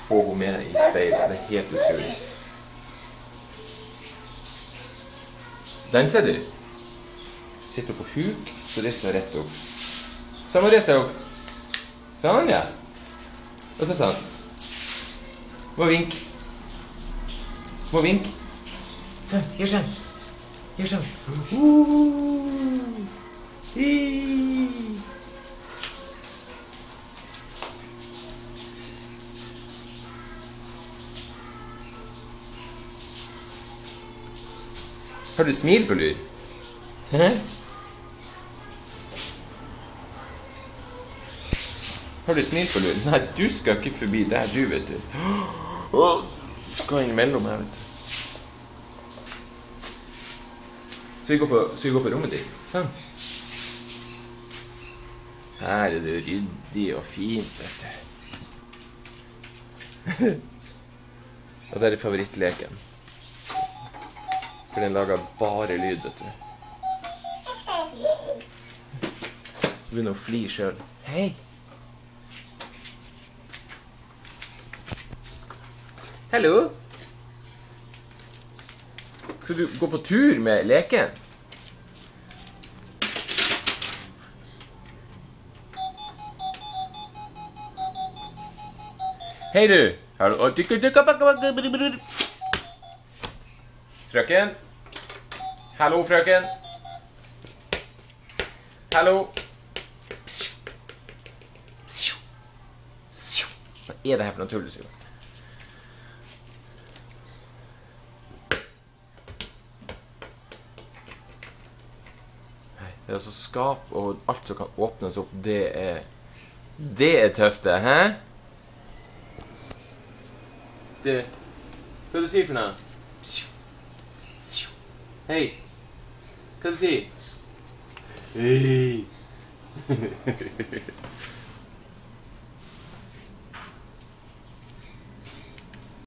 få henne med i speilet. Det er helt utrolig. Den ser du. Sitter på huk, så rister jeg rett opp. Sånn må riste opp. Sånn, ja. Og så sånn. Må vink. Må vink. Sånn, gjør sånn. Gjør sånn. Har du smil på lur? Har du smil på lur? Nei, du skal ikke forbi der, du, vet du. Skal inn mellom her, vet du. Så vi går på rommet ditt. Sånn. Her er det ryddig og fint, vet du. Og det er favorittleken. For den lager bare lyd, vet du. Du begynner å fly selv. Hei! Hallo? Skal du gå på tur med leken? Hei du! Frøken? Hallo, frøken? Hallo? Hva er det her for noe tullesug? Det er altså skap og alt som kan åpnes opp, det er tøft det, hæ? Du, hva du sier for noe? Hei, hva du sier? Hei.